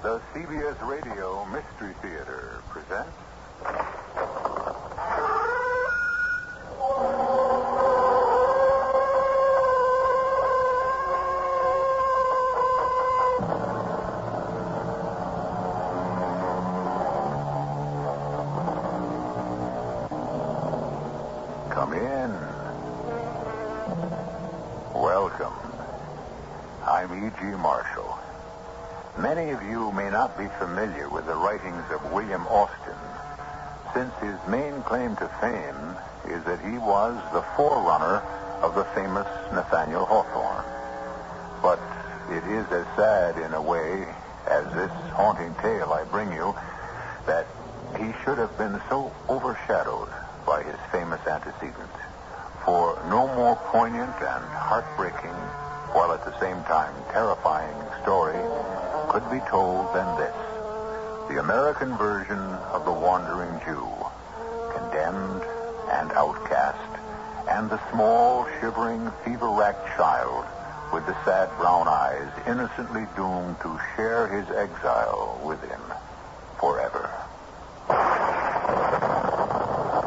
The CBS Radio Mystery Theater presents... Come in. Welcome. I'm E.G. Marshall. Many of you may not be familiar with the writings of William Austin, since his main claim to fame is that he was the forerunner of the famous Nathaniel Hawthorne. But it is as sad in a way as this haunting tale I bring you that he should have been so overshadowed by his famous antecedent. For no more poignant and heartbreaking, while at the same time terrifying story could be told than this. The American version of the Wandering Jew, condemned and outcast, and the small, shivering, fever-racked child with the sad brown eyes innocently doomed to share his exile with him forever.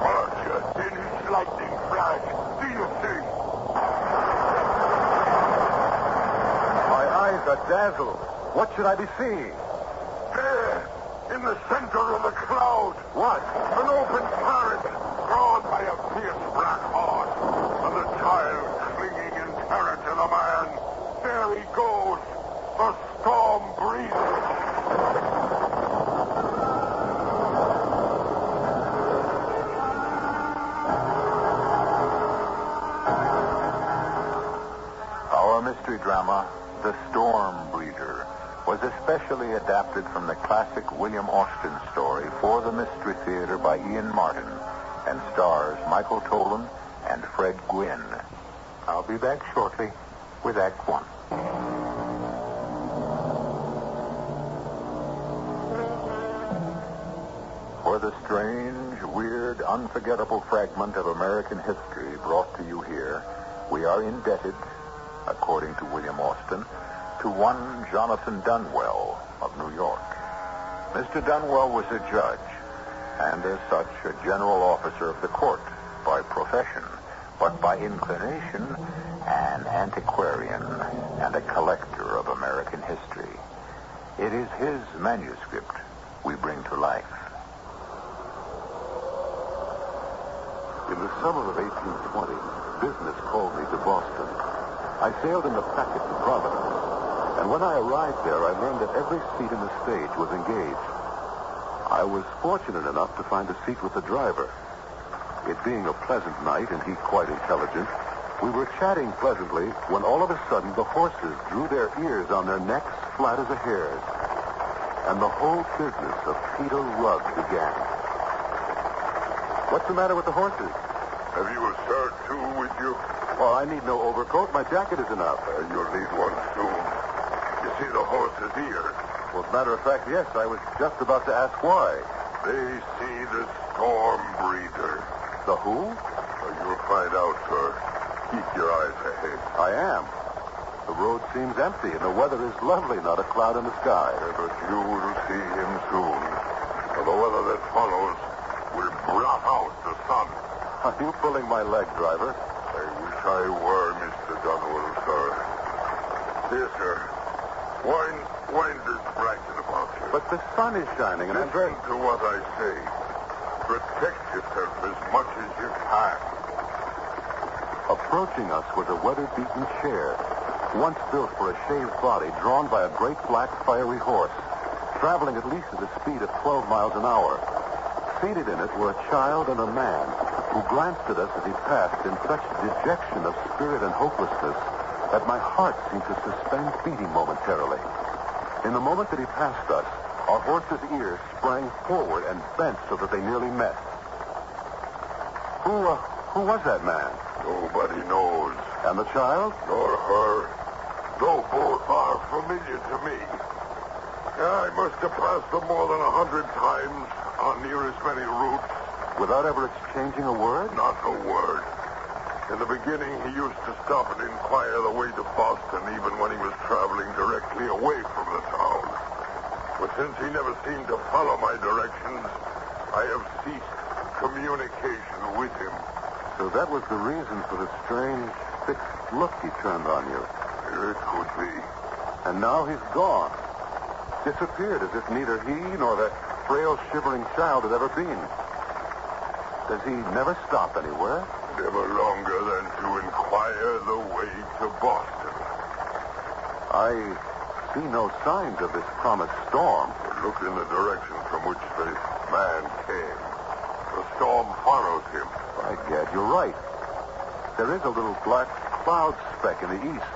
Archer, in his lightning flash, do you see? My eyes are dazzled. What should I be seeing? There, in the center of the cloud. What? An open carriage, drawn by a fierce black horse, and the child clinging in terror to the man. There he goes, the storm breather. Our mystery drama, The Storm Breeder, was especially adapted from the classic William Austin story for the Mystery Theater by Ian Martin and stars Michael Tolan and Fred Gwynne. I'll be back shortly with Act One. For the strange, weird, unforgettable fragment of American history brought to you here, we are indebted, according to William Austin, to one Jonathan Dunwell of New York. Mr. Dunwell was a judge, and as such, a general officer of the court by profession, but by inclination, an antiquarian and a collector of American history. It is his manuscript we bring to life. In the summer of 1820, business called me to Boston. I sailed in the packet to Providence. And when I arrived there, I learned that every seat in the stage was engaged. I was fortunate enough to find a seat with the driver. It being a pleasant night and he quite intelligent, we were chatting pleasantly when all of a sudden the horses drew their ears on their necks flat as a hare's. And the whole business of Peter Rugg began. What's the matter with the horses? Have you a shirt, too, with you? Well, I need no overcoat. My jacket is enough. You'll need one soon. You see the horse's ears? Well, as a matter of fact, yes. I was just about to ask why. They see the storm breeder. The who? Well, you'll find out, sir. Keep your eyes ahead. I am. The road seems empty, and the weather is lovely, not a cloud in the sky. But you will see him soon. For the weather that follows will blot out the sun. Are you pulling my leg, driver? I wish I were, Mr. Dunwell, sir. Here, sir. Wind this blanket about you. But the sun is shining, and I'm very... Listen to what I say. Protect yourself as much as you can. Approaching us was a weather-beaten chair, once built for a shaved body, drawn by a great black fiery horse, traveling at least at a speed of 12 miles an hour. Seated in it were a child and a man, who glanced at us as he passed in such dejection of spirit and hopelessness that my heart seemed to suspend beating momentarily. In the moment that he passed us, our horses' ears sprang forward and bent so that they nearly met. Who was that man? Nobody knows. And the child? Nor her. Though both are familiar to me. I must have passed them more than 100 times on near as many routes. Without ever exchanging a word? Not a word. In the beginning, he used to stop and inquire the way to Boston, even when he was traveling directly away from the town. But Since he never seemed to follow my directions, I have ceased communication with him. So that was the reason for the strange, fixed look he turned on you. It could be. And now he's gone. Disappeared as if neither he nor that frail, shivering child had ever been. Does he never stop anywhere? Never longer than to inquire the way to Boston. I see no signs of this promised storm. Look in the direction from which the man came. The storm follows him. By gad, you're right. There is a little black cloud speck in the east,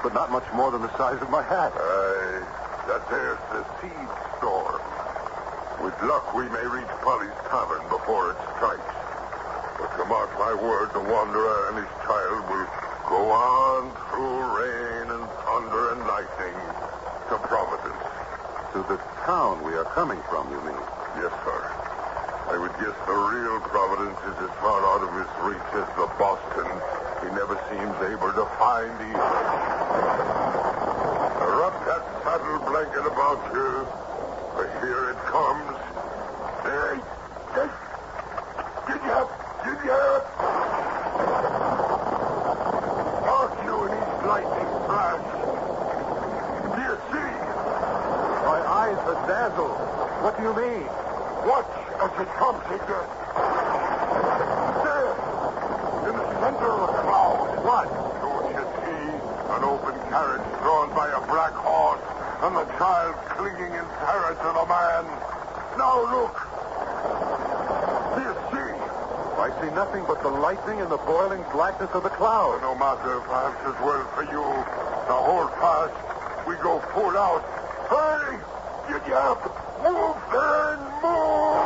but not much more than the size of my hat. There's the seed storm. With luck, we may reach Polly's Tavern before it strikes. But to mark my word, the wanderer and his child will go on through rain and thunder and lightning to Providence. To the town we are coming from, you mean? Yes, sir. I would guess the real Providence is as far out of his reach as the Boston he never seems able to find either. Wrap that saddle blanket about you. For here it comes. Hey! Giddy up! Mark you in his lightning flash. Do you see? My eyes are dazzled. What do you mean? Watch as it comes again. There! In the center of the cloud. What? Don't you see? An open carriage drawn by a black horse, and the child clinging in terror to the man. Now look. Do you see? I see nothing but the lightning and the boiling blackness of the cloud. No matter, perhaps as well for you. Now hold fast. We go full out. Hurry! Get up! Move then! Move!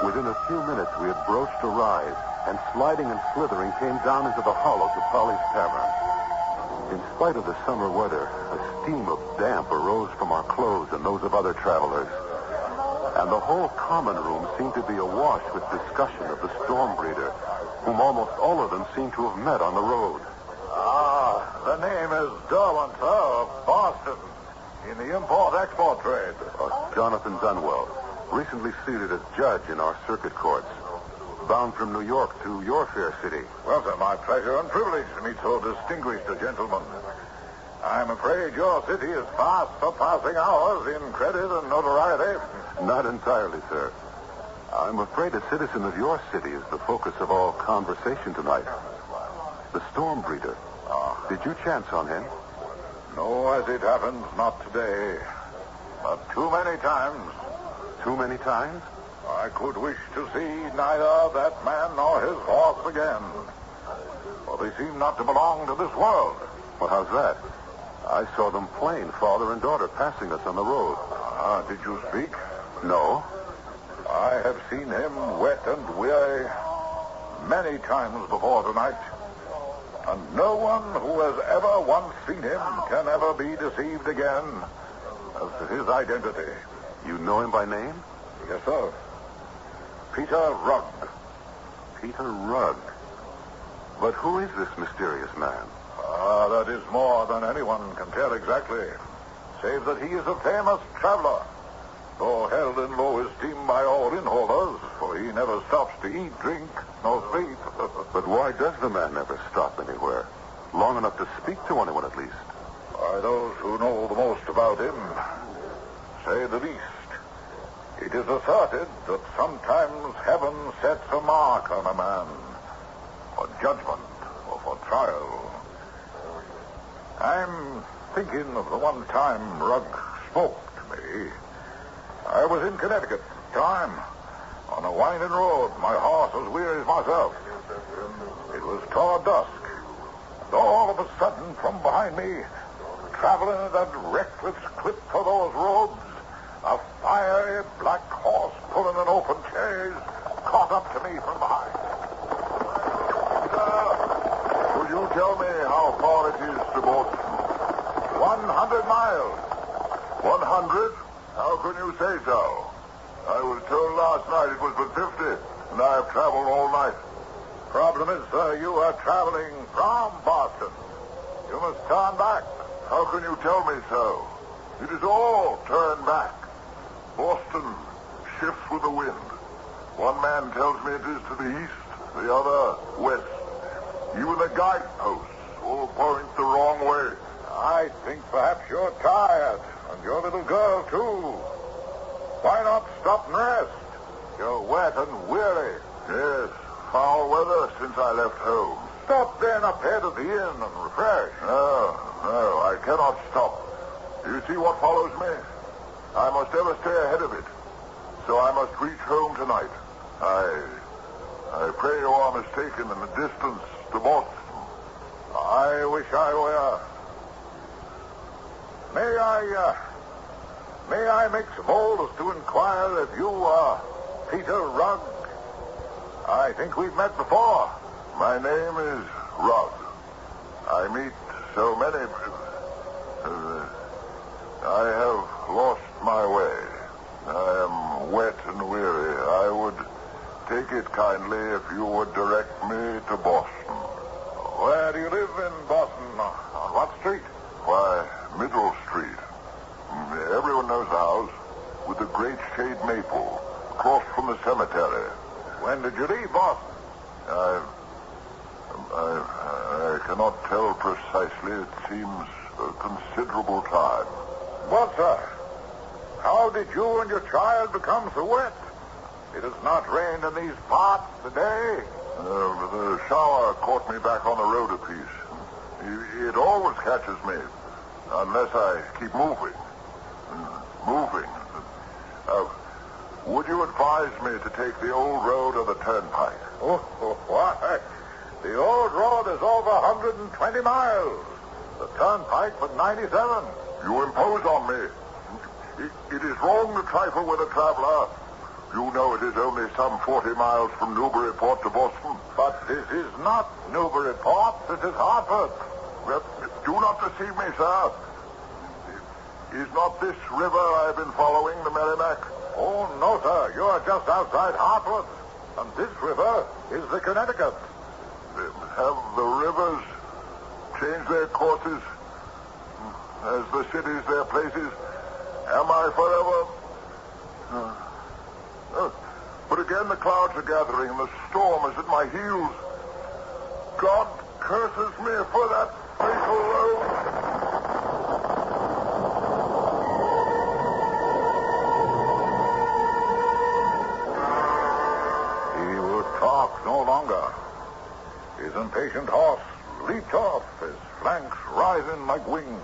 Within a few minutes, we had broached a rise, and sliding and slithering came down into the hollow to Polly's Tavern. In spite of the summer weather, a steam of damp arose from our clothes and those of other travelers. And the whole common room seemed to be awash with discussion of the storm breeder, whom almost all of them seemed to have met on the road. The name is Darwin, sir, of Boston, in the import-export trade. Jonathan Dunwell, recently seated as judge in our circuit courts, bound from New York to your fair city. Well, sir, my pleasure and privilege to meet so distinguished a gentleman. I'm afraid your city is fast surpassing ours in credit and notoriety. Not entirely, sir. I'm afraid a citizen of your city is the focus of all conversation tonight. The storm breeder. Did you chance on him? No, as it happens, not today. But too many times. Too many times? I could wish to see neither that man nor his horse again. For they seem not to belong to this world. Well, how's that? I saw them plain, father and daughter, passing us on the road. Did you speak? No. I have seen him wet and weary many times before tonight. And no one who has ever once seen him can ever be deceived again as to his identity. You know him by name? Yes, sir. Peter Rugg. Peter Rugg. But who is this mysterious man? That is more than anyone can tell exactly, save that he is a famous traveler, though held in low esteem by all innholders, for he never stops to eat, drink, nor sleep. But why does the man never stop anywhere? Long enough to speak to anyone, at least. Why, those who know the most about him say the least. It is asserted that sometimes heaven sets a mark on a man for judgment or for trial. I'm thinking of the one time Rugg spoke to me. I was in Connecticut at the time, on a winding road. My horse was weary as myself. It was toward dusk, and all of a sudden, from behind me, traveling at that reckless clip for those roads, a fiery black horse pulling an open chaise caught up to me from behind. Could you tell me how far it is to Boston? 100 miles. 100? How can you say so? I was told last night it was but 50, and I have traveled all night. Problem is, sir, you are traveling from Boston. You must turn back. How can you tell me so? It is all turn back. Boston shifts with the wind. One man tells me it is to the east, the other west. Even the guideposts all point the wrong way. I think perhaps you're tired, and your little girl, too. Why not stop and rest? You're wet and weary. Yes, foul weather since I left home. Stop then up here at the inn and refresh. No, I cannot stop. Do you see what follows me? I must ever stay ahead of it. So I must reach home tonight. I pray you are mistaken in the distance to Boston. I wish I were. May I make so bold as to inquire if you are Peter Rugg? I think we've met before. My name is Rugg. I meet so many. I have lost my way. I am wet and weary. I would take it kindly if you would direct me to Boston. Where do you live in Boston? On what street? Why, Middle Street. Everyone knows the house, with the great shade maple, across from the cemetery. When did you leave Boston? I cannot tell precisely. It seems a considerable time. What, sir? How did you and your child become so wet? It has not rained in these parts today. The shower caught me back on the road a piece. It always catches me, unless I keep moving. Would you advise me to take the old road or the turnpike? Why? The old road is over 120 miles. The turnpike but 97. You impose on me. It is wrong to trifle with a traveler. You know it is only some 40 miles from Newburyport to Boston. But this is not Newburyport. This is Hartford. Well, do not deceive me, sir. Is not this river I've been following the Merrimack? Oh, no, sir. You are just outside Hartford. And this river is the Connecticut. Have the rivers changed their courses? As the cities their places? Am I forever? But again the clouds are gathering and the storm is at my heels. God curses me for that fatal road. He would talk no longer. His impatient horse leaped off, his flanks rising like wings.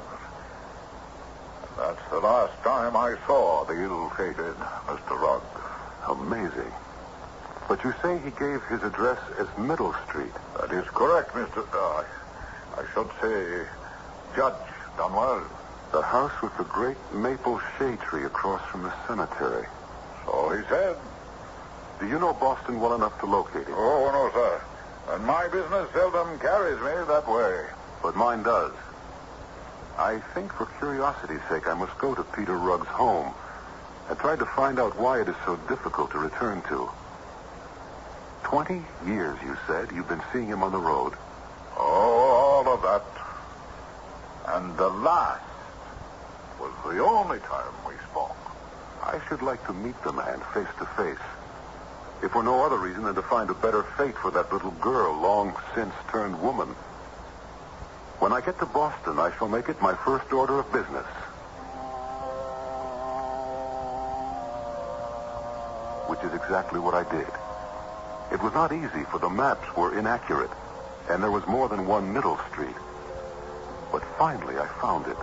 That's the last time I saw the ill-fated Mr. Rugg. Amazing. But you say he gave his address as Middle Street. That is correct, Mr. I should say Judge Dunwell. The house with the great maple shade tree across from the cemetery. So he said. Do you know Boston well enough to locate him? Oh, no, sir. And my business seldom carries me that way. But mine does. I think for curiosity's sake I must go to Peter Rugg's home and try to find out why it is so difficult to return to. 20 years, you said, you've been seeing him on the road. Oh, all of that. And the last was the only time we spoke. I should like to meet the man face to face. If for no other reason than to find a better fate for that little girl long since turned woman. When I get to Boston, I shall make it my first order of business. Which is exactly what I did. It was not easy, for the maps were inaccurate, and there was more than one Middle Street. But finally I found it.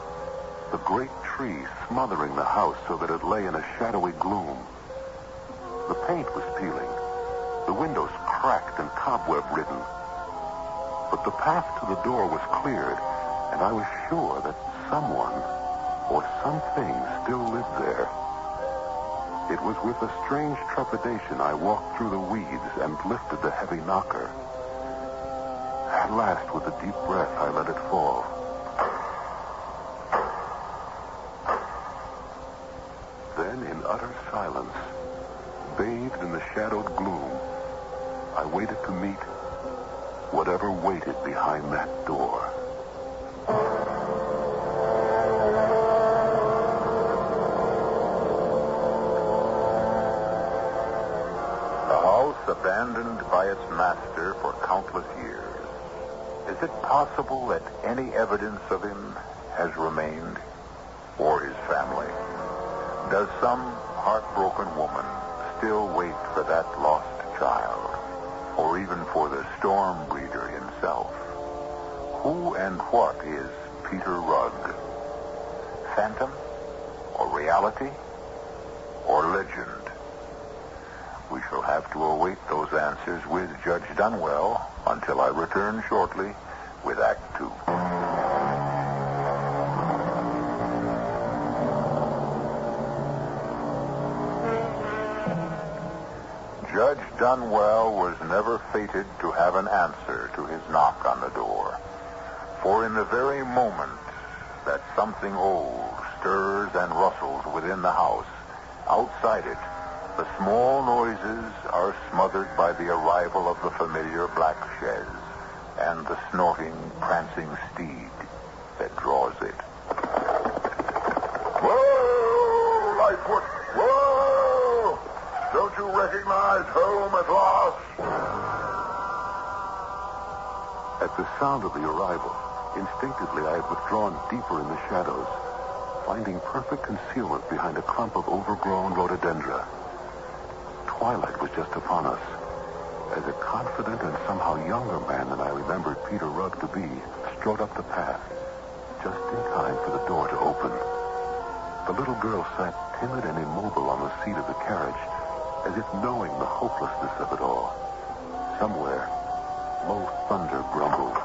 The great tree smothering the house so that it lay in a shadowy gloom. The paint was peeling, the windows cracked and cobweb-ridden. But the path to the door was cleared, and I was sure that someone or something still lived there. It was with a strange trepidation I walked through the weeds and lifted the heavy knocker. At last, with a deep breath, I let it fall. Then, in utter silence, bathed in the shadowed gloom, I waited to meet whatever waited behind that door. The house abandoned by its master for countless years. Is it possible that any evidence of him has remained, or his family? Does some heartbroken woman still wait for that lost child, or even for the storm breeder himself? Who and what is Peter Rugg? Phantom, or reality, or legend? We shall have to await those answers with Judge Dunwell until I return shortly with Act Two. Judge Dunwell was never fated to have an answer to his knock on the door. For in the very moment that something old stirs and rustles within the house, outside it, the small noises are smothered by the arrival of the familiar black chaise and the snorting, prancing steed that draws it. Whoa, Lightfoot! Whoa! Don't you recognize home at last? At the sound of the arrival, instinctively I had withdrawn deeper in the shadows, finding perfect concealment behind a clump of overgrown rhododendra. Twilight was just upon us, as a confident and somehow younger man than I remembered Peter Rugg to be strode up the path, just in time for the door to open. The little girl sat timid and immobile on the seat of the carriage, as if knowing the hopelessness of it all. Somewhere, low thunder grumbled.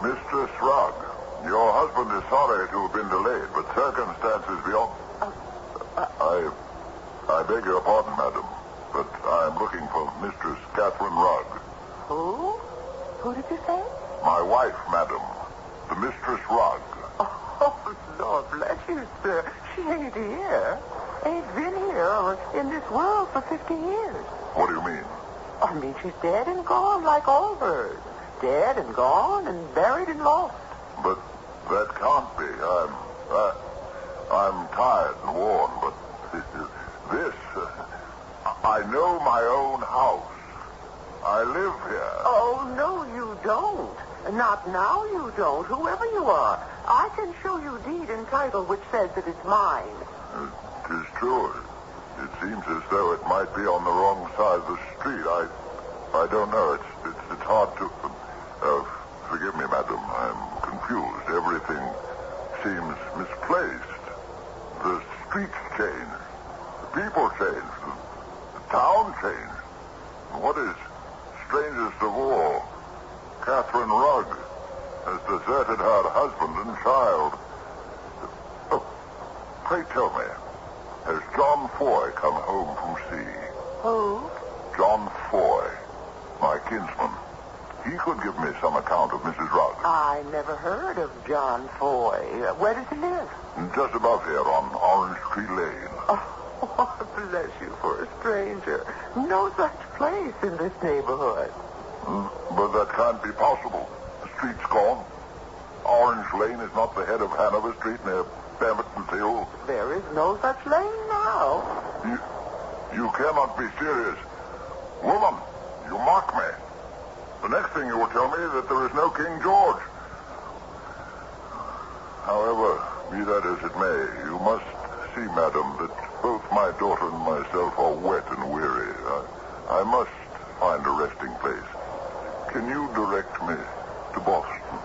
Mistress Rugg, your husband is sorry to have been delayed, but circumstances beyond... I beg your pardon, madam, but I am looking for Mistress Catherine Rugg. Who? Who did you say? My wife, madam, the Mistress Rugg. Oh, Lord bless you, sir. She ain't here. Ain't been here in this world for 50 years. What do you mean? I mean, she's dead and gone like all birds. Dead and gone and buried and lost. But that can't be. I'm tired and worn, but this... I know my own house. I live here. Oh, no, you don't. Not now, you don't. Whoever you are, I can show you deed and title which says that it's mine. It is true. It seems as though it might be on the wrong side of the street. I don't know. It's hard to... forgive me, madam. I'm confused. Everything seems misplaced. The streets changed. The people changed. The town changed. And what is strangest of all, Catherine Rugg has deserted her husband and child. Oh, pray tell me, has John Foy come home from sea? Who? John Foy, my kinsman. He could give me some account of Mrs. Rugg. I never heard of John Foy. Where does he live? Just above here on Orange Tree Lane. Oh, bless you for a stranger. No such place in this neighborhood. But that can't be possible. The street's gone. Orange Lane is not the head of Hanover Street near Pemberton Hill. There is no such lane now. You cannot be serious. Woman, you mock me. The next thing you will tell me is that there is no King George. However, be that as it may, you must see, madam, that both my daughter and myself are wet and weary. I must find a resting place. Can you direct me to Boston?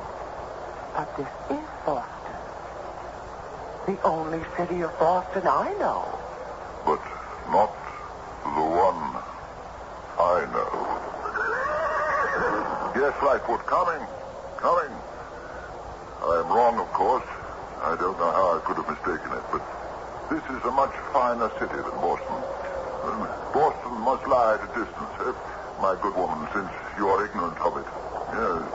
But this is Boston. The only city of Boston I know. But not the one I know. Yes, Lightfoot, coming. I am wrong, of course. I don't know how I could have mistaken it, but this is a much finer city than Boston. Boston must lie at a distance, my good woman, since you are ignorant of it. Yes.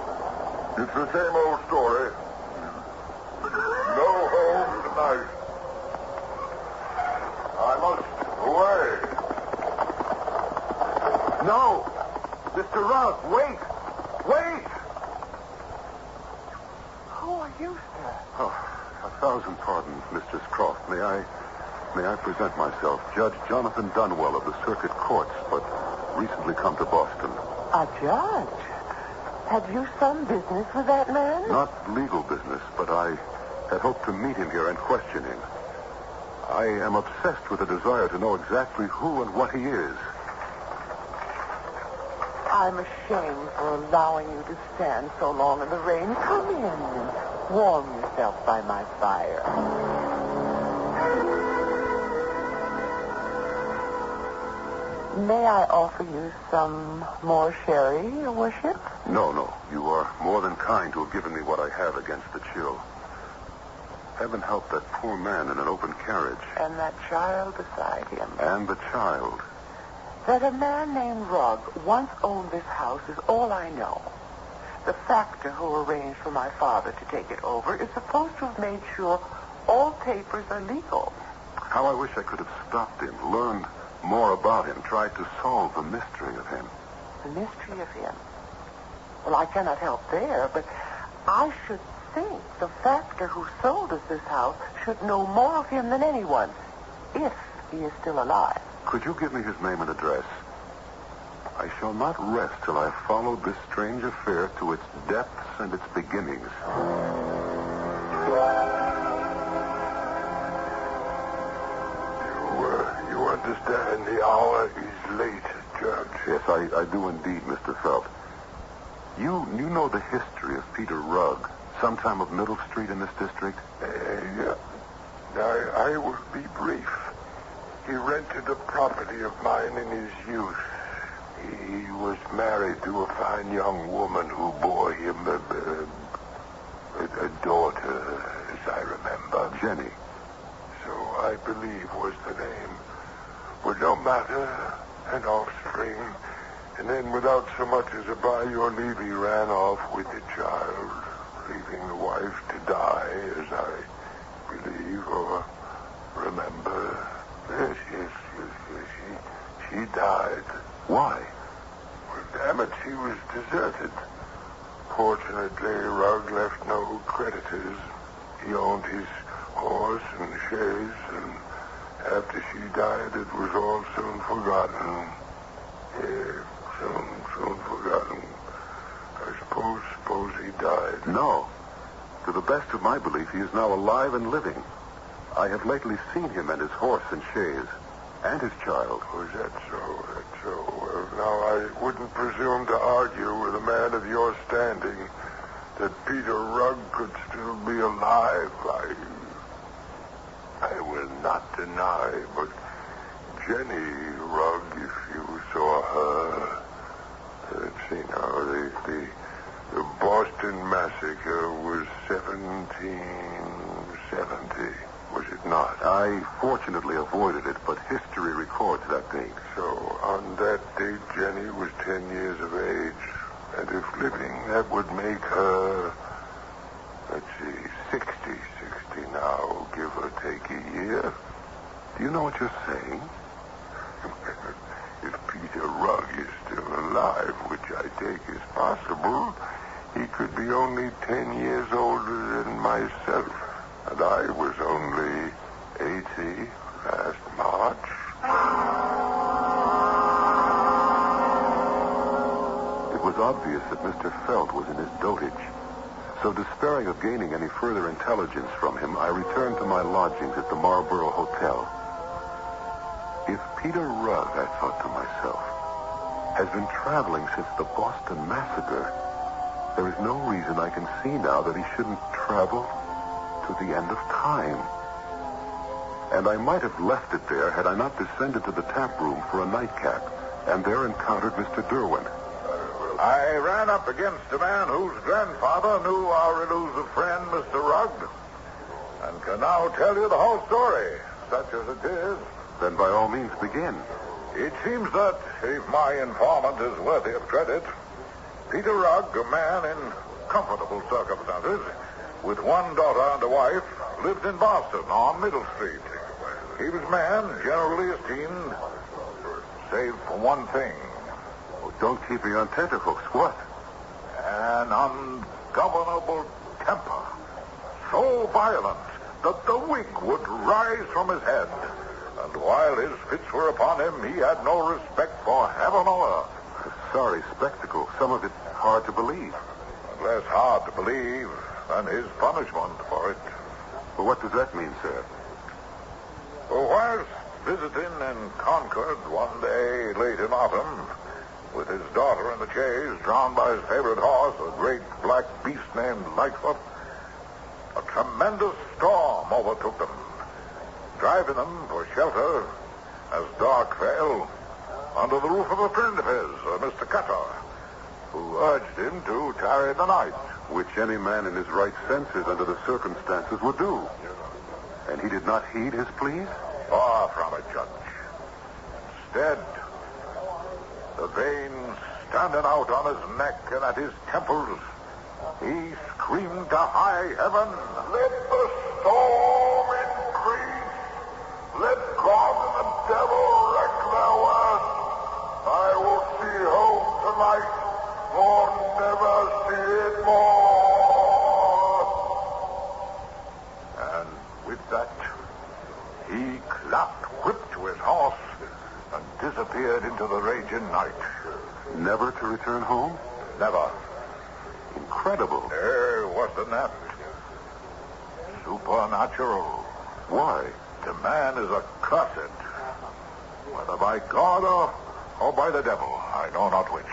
It's the same old story. No home tonight. I must away. No. Mr. Rugg, wait. Wait! Who are you, sir? Oh, 1,000 pardons, Mistress Croft. May I present myself? Judge Jonathan Dunwell of the Circuit Courts, but recently come to Boston. A judge? Have you some business with that man? Not legal business, but I had hoped to meet him here and question him. I am obsessed with a desire to know exactly who and what he is. I'm ashamed for allowing you to stand so long in the rain. Come in and warm yourself by my fire. May I offer you some more sherry, Your Worship? No. You are more than kind to have given me what I have against the chill. Heaven help that poor man in an open carriage. And that child beside him. And the child. That a man named Rugg once owned this house is all I know. The factor who arranged for my father to take it over is supposed to have made sure all papers are legal. How I wish I could have stopped him, learned more about him, tried to solve the mystery of him. The mystery of him? Well, I cannot help there, but I should think the factor who sold us this house should know more of him than anyone, if he is still alive. Could you give me his name and address? I shall not rest till I have followed this strange affair to its depths and its beginnings. You understand the hour is late, Judge. Yes, I do indeed, Mr. Felt. You know the history of Peter Rugg, sometime of Middle Street in this district? Yeah. I will be brief. He rented a property of mine in his youth. He was married to a fine young woman who bore him a daughter, as I remember. Jenny. So I believe was the name. But no matter, an offspring. And then without so much as a by your leave, he ran off with the child, leaving the wife to die, as I believe or remember. Yes, she died. Why? Well, damn it, she was deserted. Fortunately, Rugg left no creditors. He owned his horse and chaise, and after she died, it was all soon forgotten. Yeah, soon forgotten. I suppose he died. No. To the best of my belief, he is now alive and living. I have lately seen him and his horse and chaise, and his child. Oh, is that so? That's so. Well, now, I wouldn't presume to argue with a man of your standing that Peter Rugg could still be alive. I will not deny, but Jenny Rugg, if you saw her, let's see now, the Boston Massacre was 1770. Was it not? I fortunately avoided it, but history records that date. So, on that date, Jenny was 10 years of age. And if living, that would make her, let's see, 60 now, give or take a year. Do you know what you're saying? If Peter Rugg is still alive, which I take as possible, he could be only 10 years older than myself. And I was only 80 last March. It was obvious that Mr. Felt was in his dotage. So despairing of gaining any further intelligence from him, I returned to my lodgings at the Marlborough Hotel. If Peter Rugg, I thought to myself, has been traveling since the Boston Massacre, there is no reason I can see now that he shouldn't travel to the end of time. And I might have left it there had I not descended to the tap room for a nightcap, and there encountered Mr. Derwent. I ran up against a man whose grandfather knew our elusive friend, Mr. Rugg, and can now tell you the whole story, such as it is. Then by all means begin. It seems that, if my informant is worthy of credit, Peter Rugg, a man in comfortable circumstances, with one daughter and a wife, lived in Boston on Middle Street. He was a man generally esteemed, save for one thing. Oh, don't keep me on tenterhooks. What? An ungovernable temper, so violent that the wig would rise from his head. And while his fits were upon him, he had no respect for heaven or earth. A sorry spectacle. Some of it hard to believe. Less hard to believe than his punishment for it. But what does that mean, sir? Whilst visiting in Concord one day late in autumn, with his daughter in the chaise, drawn by his favorite horse, a great black beast named Lightfoot, a tremendous storm overtook them, driving them for shelter as dark fell under the roof of a friend of his, Mr. Cutter, who urged him to tarry the night. Which any man in his right senses under the circumstances would do. And he did not heed his pleas? Far from it, Judge. Instead, the veins standing out on his neck and at his temples, he screamed to high heaven, "Let the storm increase! Let God and the devil wreak their worst! I will see home tonight, or never see it more!" And with that, he clapped whip to his horse and disappeared into the raging night. Never to return home? Never. Incredible. Wasn't that supernatural? Why? The man is accursed, whether by God or by the devil. I know not which.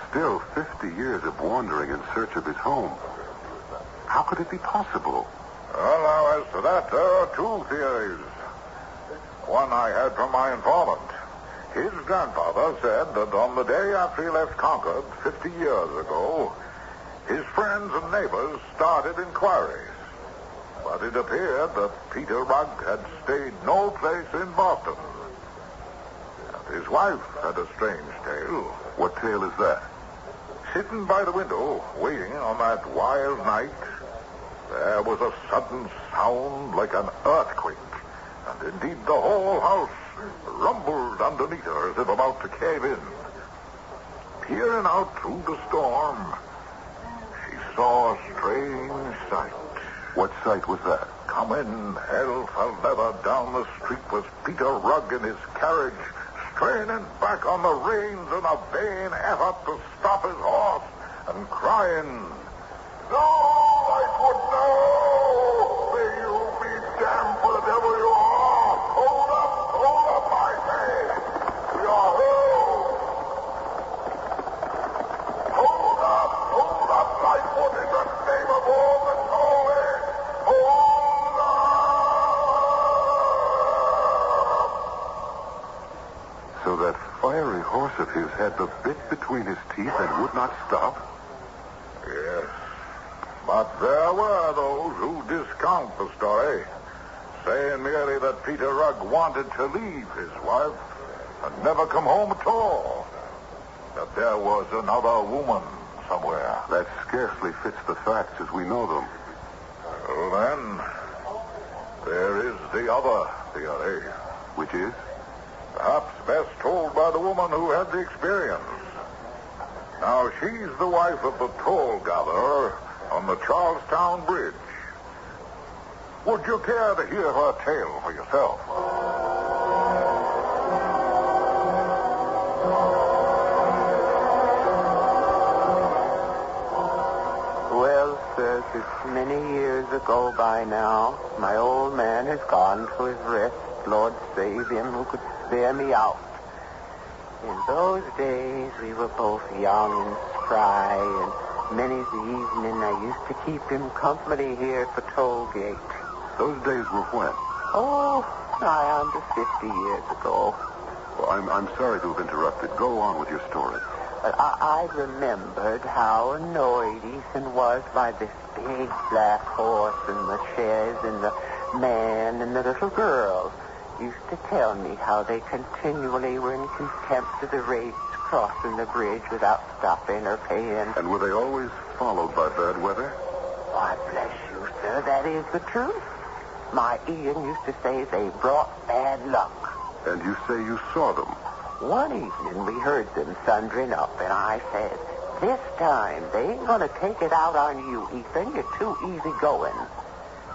Still 50 years of wandering in search of his home. How could it be possible? Well, now, as to that, there are two theories. One I had from my informant. His grandfather said that on the day after he left Concord 50 years ago, his friends and neighbors started inquiries. But it appeared that Peter Rugg had stayed no place in Boston. And his wife had a strange tale. What tale is that? Sitting by the window, waiting on that wild night, there was a sudden sound like an earthquake. And indeed the whole house rumbled underneath her as if about to cave in. Peering out through the storm, she saw a strange sight. What sight was that? Coming hell for leather down the street was Peter Rugg in his carriage, straining back on the reins in a vain effort to stop his horse, and crying, "No, Lightfoot, no! May you be damned for the devil you are! Hold up, I say! We are home! Hold up, Lightfoot, in the name of all that's holy! Hold up!" So that fiery horse of his had the bit between his teeth and would not stop? Yes. But there were those who discount the story, saying merely that Peter Rugg wanted to leave his wife and never come home at all. That there was another woman somewhere. That scarcely fits the facts as we know them. Well, then, there is the other theory. Which is? Perhaps best told by the woman who had the experience. Now, she's the wife of the toll gatherer on the Charlestown Bridge. Would you care to hear her tale for yourself? Well, sir, it's many years ago by now. My old man has gone to his rest. Lord save him who could spare me out. In those days, we were both young and spry, and many's the evening I used to keep him company here at the toll gate. Those days were when? Oh, nigh on to 50 years ago. Well, I'm sorry to have interrupted. Go on with your story. But I remembered how annoyed Ethan was by this big black horse and the chaise and the man and the little girl. Used to tell me how they continually were in contempt of the rates crossing the bridge without stopping or paying. And were they always followed by bad weather? Why, bless you, sir, that is the truth. My Ian used to say they brought bad luck. And you say you saw them? One evening we heard them thundering up, and I said, this time, they ain't gonna take it out on you, Ethan. You're too easy going.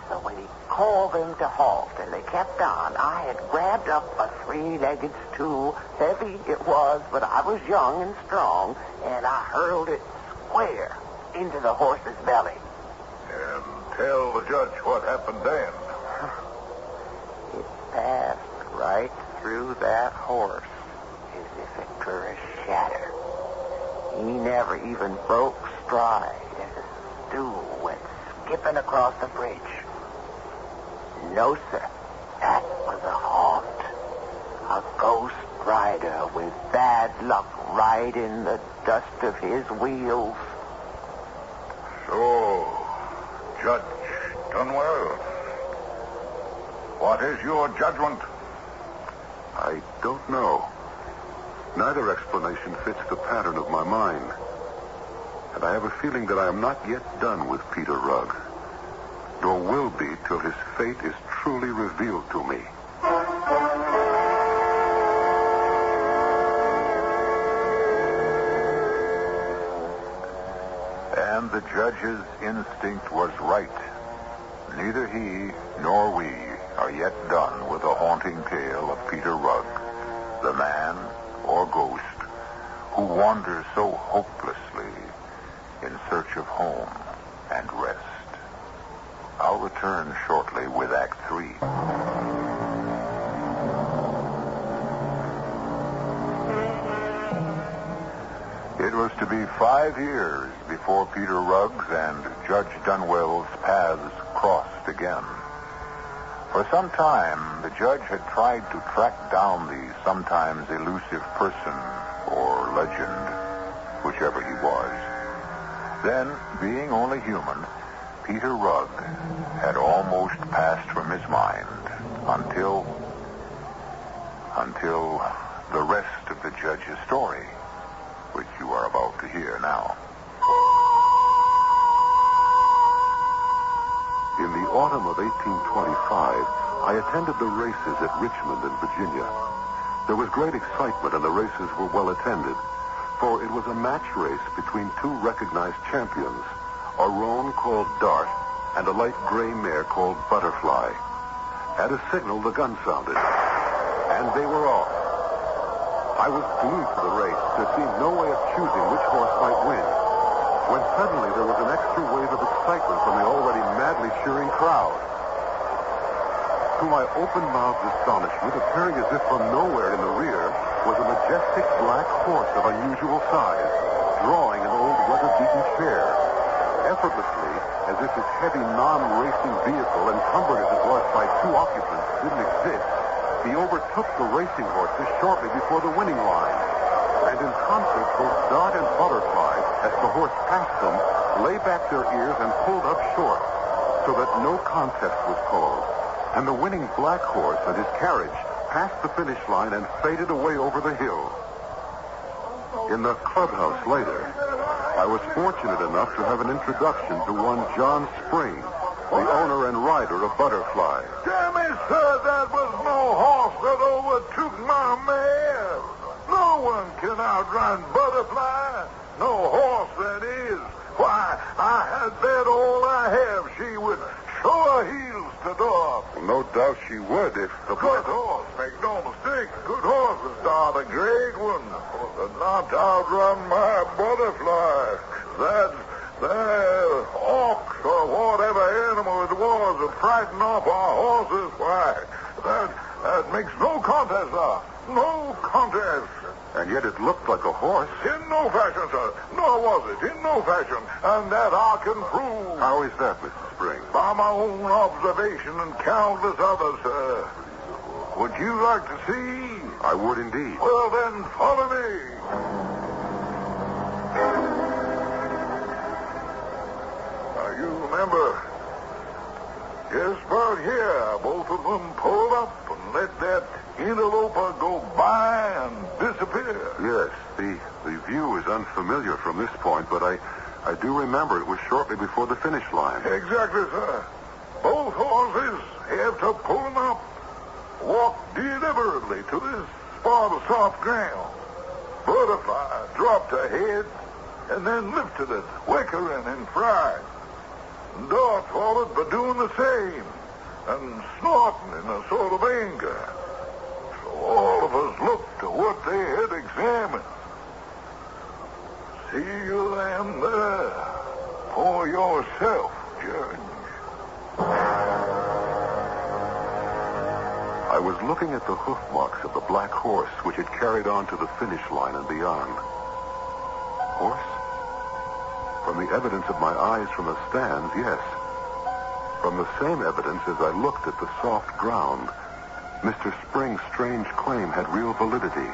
So when he called them to halt and they kept on, I had grabbed up a three-legged stool. Heavy it was, but I was young and strong, and I hurled it square into the horse's belly. And tell the judge what happened then. It passed right through that horse as if it were a shatter. He never even broke stride as the stool went skipping across the bridge. No, sir. That was a haunt. A ghost rider with bad luck riding the dust of his wheels. So, Judge Dunwell, what is your judgment? I don't know. Neither explanation fits the pattern of my mind. And I have a feeling that I am not yet done with Peter Rugg. Nor will be till his fate is truly revealed to me. And the judge's instinct was right. Neither he nor we are yet done with the haunting tale of Peter Rugg, the man or ghost who wanders so hopelessly in search of home and rest. I'll return shortly with Act 3. It was to be 5 years before Peter Rugg's and Judge Dunwell's paths crossed again. For some time, the judge had tried to track down the sometimes elusive person or legend, whichever he was. Then, being only human, Peter Rugg had almost passed from his mind until the rest of the judge's story, which you are about to hear now. In the autumn of 1825, I attended the races at Richmond in Virginia. There was great excitement and the races were well attended, for it was a match race between two recognized champions, a roan called Dart and a light gray mare called Butterfly. At a signal, the gun sounded, and they were off. I was glued to the race. There seemed no way of choosing which horse might win, when suddenly there was an extra wave of excitement from the already madly cheering crowd. To my open-mouthed astonishment, appearing as if from nowhere in the rear, was a majestic black horse of unusual size, drawing an old weather-beaten chair. Effortlessly, as if this heavy non-racing vehicle, encumbered as it was by two occupants, didn't exist, he overtook the racing horses shortly before the winning line. And in concert, both Dart and Butterfly, as the horse passed them, lay back their ears and pulled up short, so that no contest was called. And the winning black horse and his carriage passed the finish line and faded away over the hill. In the clubhouse later, I was fortunate enough to have an introduction to one John Spring, the owner and rider of Butterfly. Damn it, sir, that was no horse that overtook my mare. No one can outrun Butterfly. No horse, that is. Why, I had bet all I have she would show her heels to Dart. No doubt she would if the... Good horse, make no mistake. Good horse, Dart, a great one. But not to outrun my Butterfly. That ox or whatever animal it was that frightened off our horses, why, that makes no contest, sir. No contest. And yet it looked like a horse. In no fashion, sir. Nor was it. In no fashion. And that I can prove. How is that, Mr. Spring? By my own observation and countless others, sir. Would you like to see? I would indeed. Well, then, follow me. Now, you remember, just about here, both of them pulled up and let that interloper go by and disappear. Yes, the view is unfamiliar from this point, but I do remember it was shortly before the finish line. Exactly, sir. Both horses have to pull them up, walk deliberately to this spot of soft ground. Butterfly dropped her head, and then lifted it, wickering and frying. And Dot followed by doing the same, and snorting in a sort of anger. So all of us looked to what they had examined. See you them there for yourself, Judge. I was looking at the hoof marks of the black horse which had carried on to the finish line and beyond. Horse? From the evidence of my eyes from the stands, yes. From the same evidence as I looked at the soft ground, Mr. Spring's strange claim had real validity.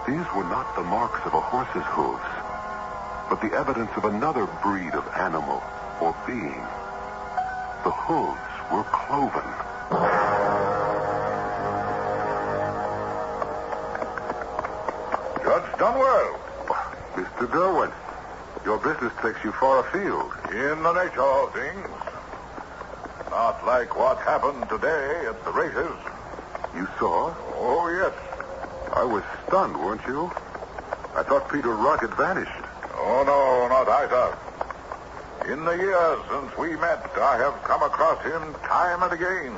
These were not the marks of a horse's hooves, but the evidence of another breed of animal or being. The hooves were cloven. Judge Dunwell. Mr. Derwent, your business takes you far afield. In the nature of things. Not like what happened today at the races. You saw? Oh, yes. I was stunned, weren't you? I thought Peter Rugg had vanished. Oh, no, not either. In the years since we met, I have come across him time and again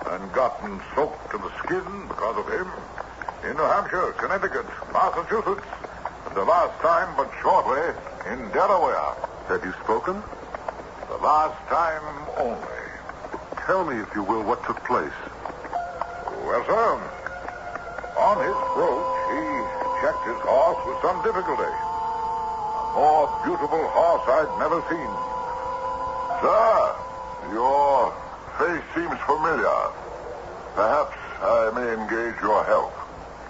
and gotten soaked to the skin because of him. In New Hampshire, Connecticut, Massachusetts, and the last time, but shortly, in Delaware. Have you spoken? The last time only. Tell me, if you will, what took place. Well, sir, on his approach, he checked his horse with some difficulty. A more beautiful horse I'd never seen. Sir, your face seems familiar. Perhaps I may engage your help.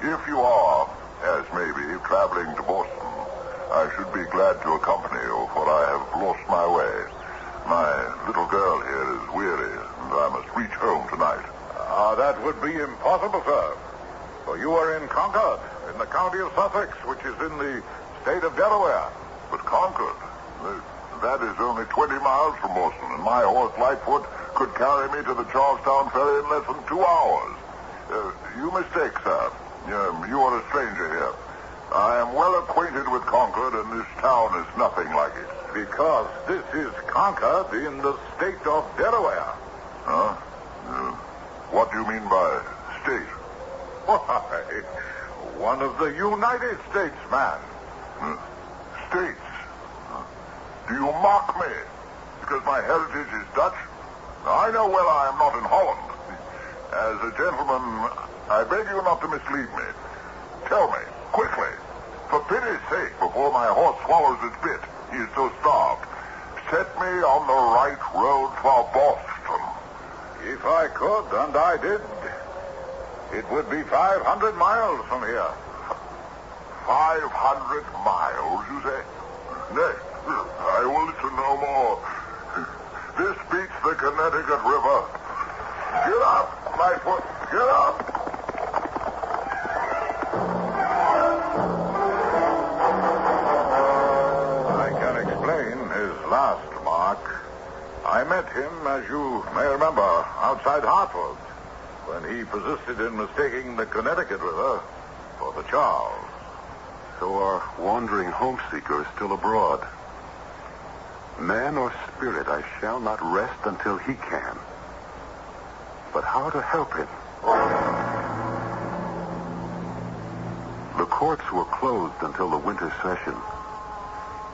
If you are, as maybe, traveling to Boston, I should be glad to accompany you, for I have lost my way. My little girl here is weary, and I must reach home tonight. That would be impossible, sir. For you are in Concord, in the county of Sussex, which is in the state of Delaware. But Concord, that is only 20 miles from Boston, and my horse Lightfoot could carry me to the Charlestown ferry in less than 2 hours. You mistake, sir. You are a stranger here. I am well acquainted with Concord, and this town is nothing like it. Because this is Concord in the state of Delaware. Huh? What do you mean by state? Why, one of the United States, man. States? Do you mock me? Because my heritage is Dutch? I know well I am not in Holland. As a gentleman, I beg you not to mislead me. Tell me, quickly, for pity's sake, before my horse swallows its bit, he is so starved, set me on the right road for Boston. If I could, and I did, it would be 500 miles from here. 500 miles, you say? Nay, I will listen no more. This beats the Connecticut River. Get up, Lightfoot, get up! I can explain his last remark. I met him, as you may remember, outside Hartford, when he persisted in mistaking the Connecticut River for the Charles. So our wandering homeseeker is still abroad. Man or spirit, I shall not rest until he can. But how to help him? The courts were closed until the winter session.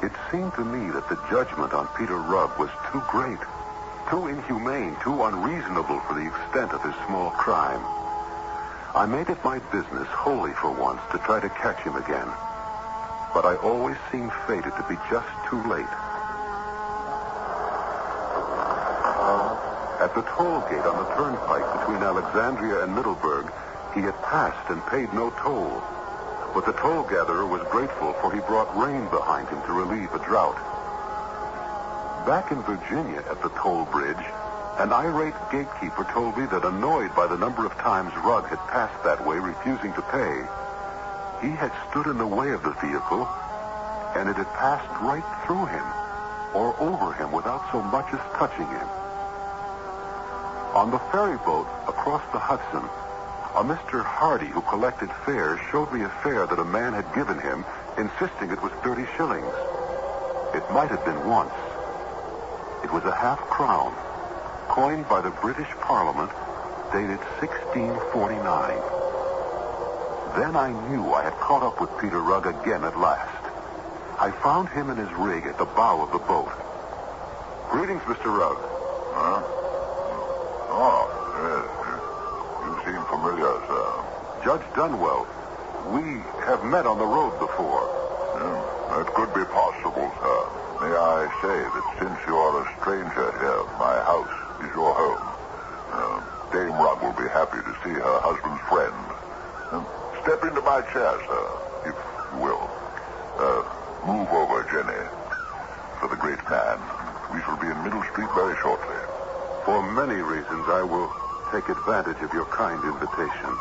It seemed to me that the judgment on Peter Rugg was too great, too inhumane, too unreasonable for the extent of his small crime. I made it my business wholly for once to try to catch him again. But I always seemed fated to be just too late. At the toll gate on the turnpike between Alexandria and Middleburg, he had passed and paid no toll. But the toll gatherer was grateful, for he brought rain behind him to relieve a drought. Back in Virginia at the toll bridge, an irate gatekeeper told me that, annoyed by the number of times Rugg had passed that way refusing to pay, he had stood in the way of the vehicle, and it had passed right through him or over him without so much as touching him. On the ferry boat across the Hudson, a Mr. Hardy who collected fares showed me a fare that a man had given him insisting it was 30 shillings. It might have been once. It was a half-crown, coined by the British Parliament, dated 1649. Then I knew I had caught up with Peter Rugg again at last. I found him in his rig at the bow of the boat. Greetings, Mr. Rugg. Huh? Oh, yes. You seem familiar, sir. Judge Dunwell. We have met on the road before. That could be possible, sir. May I say that since you are a stranger here, my house is your home. Dame Rugg will be happy to see her husband's friend. Step into my chair, sir, if you will. Move over, Jenny. For the great man. We shall be in Middle Street very shortly. For many reasons, I will take advantage of your kind invitation.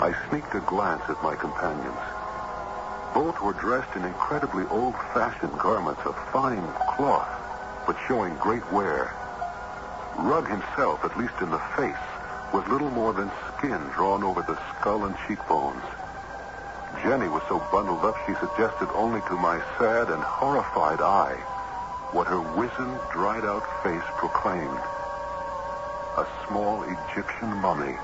I sneaked a glance at my companions. Both were dressed in incredibly old-fashioned garments of fine cloth, but showing great wear. Rugg himself, at least in the face, was little more than skin drawn over the skull and cheekbones. Jenny was so bundled up she suggested only to my sad and horrified eye what her wizened, dried-out face proclaimed. A small Egyptian mummy.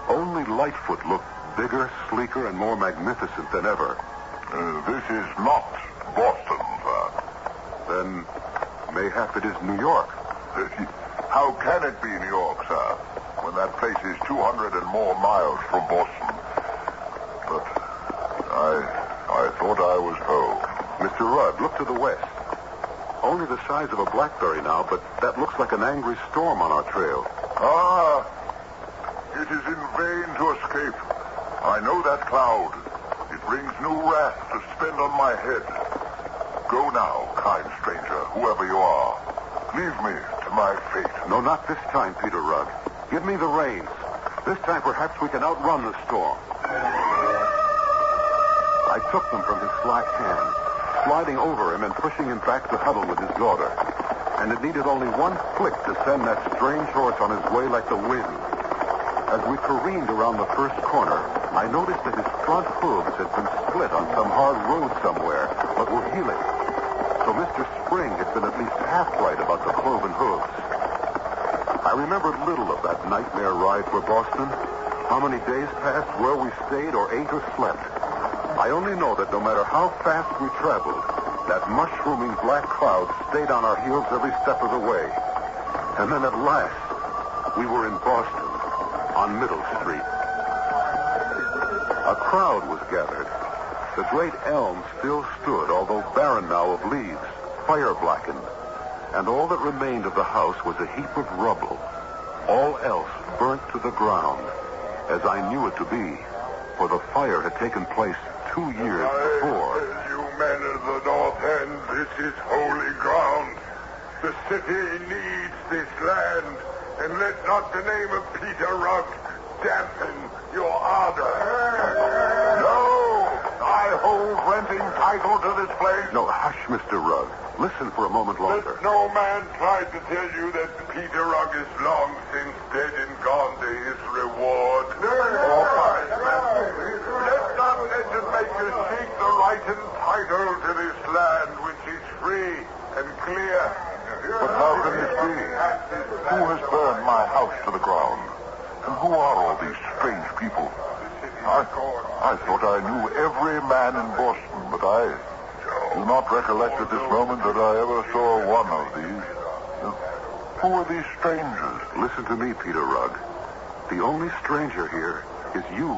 Only Lightfoot looked bigger, sleeker, and more magnificent than ever. This is not Boston, sir. Then mayhap it is New York. How can it be New York, sir, when that place is 200 and more miles from Boston? But I thought I was home. Mr. Rudd, look to the west. Only the size of a blackberry now, but that looks like an angry storm on our trail. Ah, it is in vain to escape. I know that cloud. It brings new wrath to spend on my head. Go now, kind stranger, whoever you are. Leave me to my fate. No, not this time, Peter Rugg. Give me the reins. This time perhaps we can outrun the storm. I took them from his slack hand, sliding over him and pushing him back to huddle with his daughter. And it needed only one flick to send that strange horse on his way like the wind. As we careened around the first corner, I noticed that his front hooves had been split on some hard road somewhere, but were healing. So Mr. Spring had been at least half right about the cloven hooves. I remembered little of that nightmare ride for Boston, how many days passed, where we stayed or ate or slept. I only know that no matter how fast we traveled, that mushrooming black cloud stayed on our heels every step of the way. And then at last, we were in Boston, on Middle Street. A crowd was gathered. The great elm still stood, although barren now of leaves, fire-blackened. And all that remained of the house was a heap of rubble. All else burnt to the ground, as I knew it to be, for the fire had taken place 2 years before. You men of the North End, this is holy ground. The city needs this land, and let not the name of Peter Rugg dampen your ardor. No! I hold renting title to this place. No, hush, Mr. Rugg. Listen for a moment longer. Let no man try to tell you that Peter Rugg is long since dead and gone to his reward. Or punishment. Let not legislators seek the right and title to this land which is free and clear. But how can this be? Who has burned my house to the ground? And who are all these strange people? I thought I knew every man in Boston, but I do not recollect at this moment that I ever saw one of these. Who are these strangers? Listen to me, Peter Rugg. The only stranger here is you.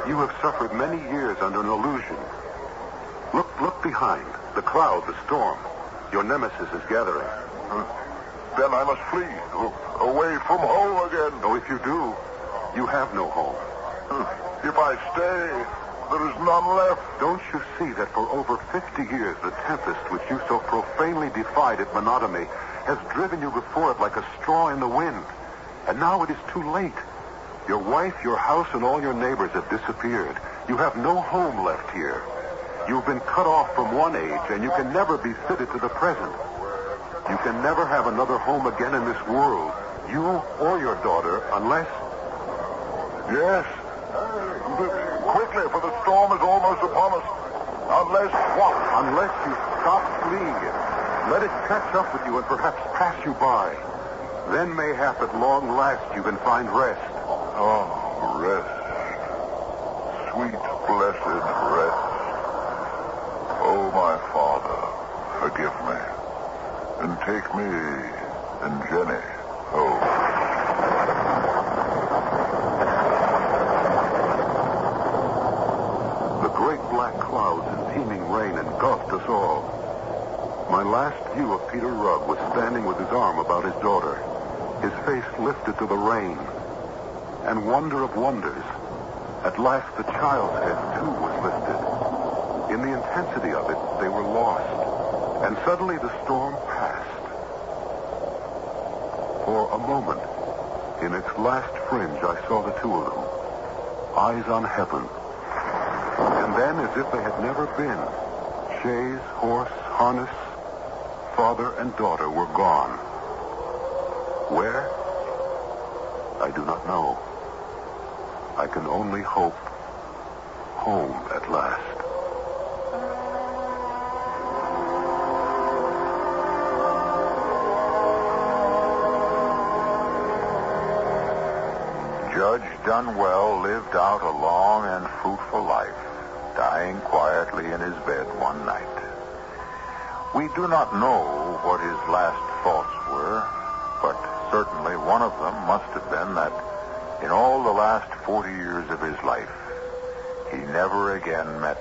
You have suffered many years under an illusion. Look behind. The cloud, the storm. Your nemesis is gathering. Then I must flee. Away from home again. Oh, if you do, you have no home. If I stay, there is none left. Don't you see that for over 50 years, the tempest which you so profanely defied at monotony has driven you before it like a straw in the wind? And now it is too late. Your wife, your house, and all your neighbors have disappeared. You have no home left here. You've been cut off from one age, and you can never be fitted to the present. You can never have another home again in this world, you or your daughter, unless... Yes, Quickly, for the storm is almost upon us. Unless what? Unless you stop fleeing it, let it catch up with you and perhaps pass you by. Then mayhap at long last you can find rest. Oh, rest. Sweet, blessed rest. Oh, my Father, forgive me. And take me and Jenny home. The great black clouds and teeming rain engulfed us all. My last view of Peter Rugg was standing with his arm about his daughter, his face lifted to the rain. And wonder of wonders, at last the child's head, too, was lifted. In the intensity of it, they were lost. And suddenly the storm passed. For a moment, in its last fringe, I saw the two of them, eyes on heaven. And then, as if they had never been, chaise, horse, harness, father and daughter were gone. Where? I do not know. I can only hope home at last. Judge Dunwell lived out a long and fruitful life, dying quietly in his bed one night. We do not know what his last thoughts were, but certainly one of them must have been that in all the last 40 years of his life, he never again met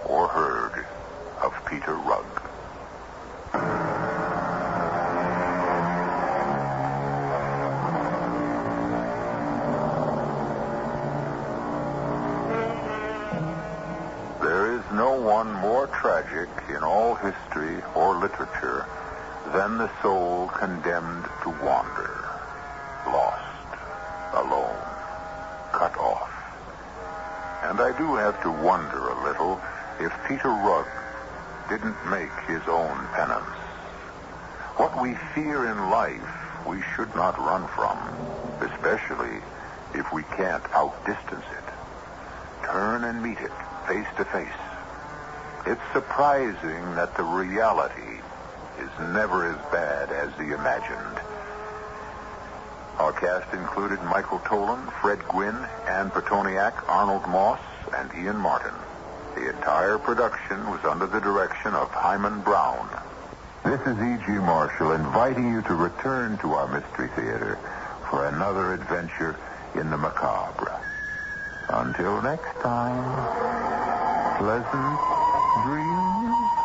or heard of Peter Rugg. There is no one more tragic in all history or literature than the soul condemned to wander, lost, alone, cut off. And I do have to wonder a little if Peter Rugg didn't make his own penance. What we fear in life, we should not run from, especially if we can't outdistance it. Turn and meet it face to face. It's surprising that the reality is never as bad as the imagined. Our cast included Michael Tolan, Fred Gwynn, Ann Petoniak, Arnold Moss, and Ian Martin. The entire production was under the direction of Hyman Brown. This is E.G. Marshall inviting you to return to our Mystery Theater for another adventure in the macabre. Until next time, pleasant dreams.